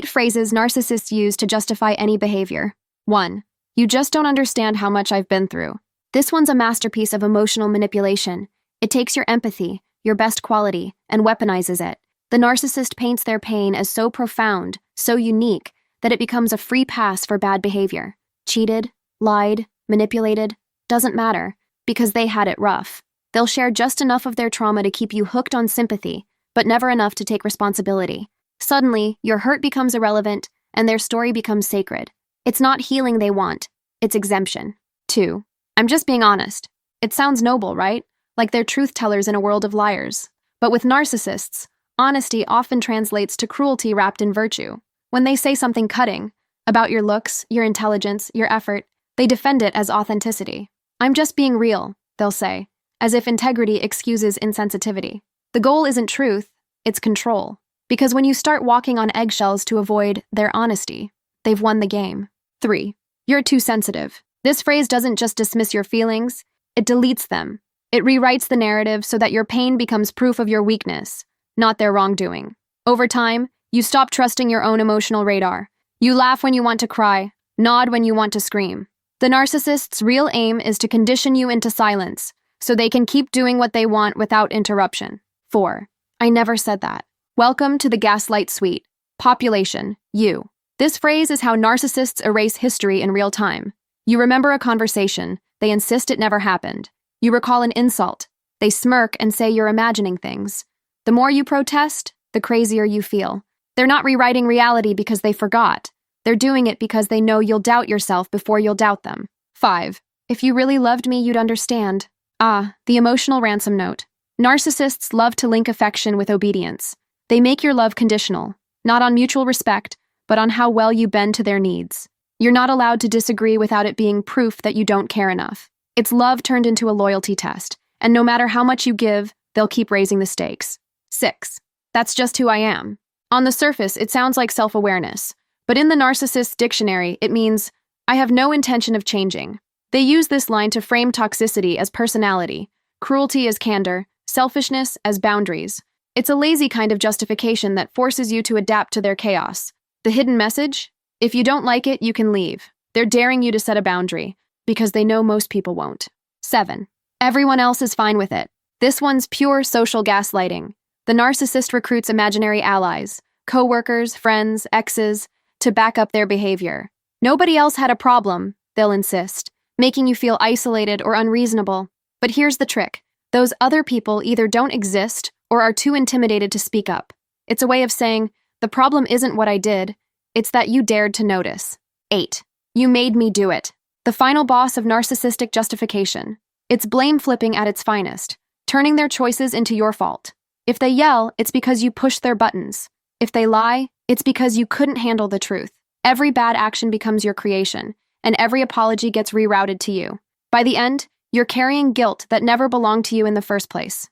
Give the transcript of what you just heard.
8 phrases narcissists use to justify any behavior. 1. You just don't understand how much I've been through. This one's a masterpiece of emotional manipulation. It takes your empathy, your best quality, and weaponizes it. The narcissist paints their pain as so profound, so unique, that it becomes a free pass for bad behavior. Cheated, lied, manipulated, doesn't matter, because they had it rough. They'll share just enough of their trauma to keep you hooked on sympathy, but never enough to take responsibility. Suddenly, your hurt becomes irrelevant, and their story becomes sacred. It's not healing they want, it's exemption. 2. I'm just being honest. It sounds noble, right? Like they're truth tellers in a world of liars. But with narcissists, honesty often translates to cruelty wrapped in virtue. When they say something cutting, about your looks, your intelligence, your effort, they defend it as authenticity. I'm just being real, they'll say, as if integrity excuses insensitivity. The goal isn't truth, it's control. Because when you start walking on eggshells to avoid their honesty, they've won the game. 3. You're too sensitive. This phrase doesn't just dismiss your feelings, it deletes them. It rewrites the narrative so that your pain becomes proof of your weakness, not their wrongdoing. Over time, you stop trusting your own emotional radar. You laugh when you want to cry, nod when you want to scream. The narcissist's real aim is to condition you into silence, so they can keep doing what they want without interruption. 4. I never said that. Welcome to the gaslight suite. Population, you. This phrase is how narcissists erase history in real time. You remember a conversation, they insist it never happened. You recall an insult, they smirk and say you're imagining things. The more you protest, the crazier you feel. They're not rewriting reality because they forgot. They're doing it because they know you'll doubt yourself before you'll doubt them. 5. If you really loved me, you'd understand. The emotional ransom note. Narcissists love to link affection with obedience. They make your love conditional, not on mutual respect, but on how well you bend to their needs. You're not allowed to disagree without it being proof that you don't care enough. It's love turned into a loyalty test, and no matter how much you give, they'll keep raising the stakes. 6. That's just who I am. On the surface, it sounds like self-awareness, but in the narcissist's dictionary, it means, I have no intention of changing. They use this line to frame toxicity as personality, cruelty as candor, selfishness as boundaries. It's a lazy kind of justification that forces you to adapt to their chaos. The hidden message? If you don't like it, you can leave. They're daring you to set a boundary, because they know most people won't. 7. Everyone else is fine with it. This one's pure social gaslighting. The narcissist recruits imaginary allies, co-workers, friends, exes, to back up their behavior. Nobody else had a problem, they'll insist, making you feel isolated or unreasonable. But here's the trick. Those other people either don't exist or are too intimidated to speak up. It's a way of saying, the problem isn't what I did, it's that you dared to notice. 8. You made me do it. The final boss of narcissistic justification. It's blame flipping at its finest, turning their choices into your fault. If they yell, it's because you pushed their buttons. If they lie, it's because you couldn't handle the truth. Every bad action becomes your creation, and every apology gets rerouted to you. By the end, you're carrying guilt that never belonged to you in the first place.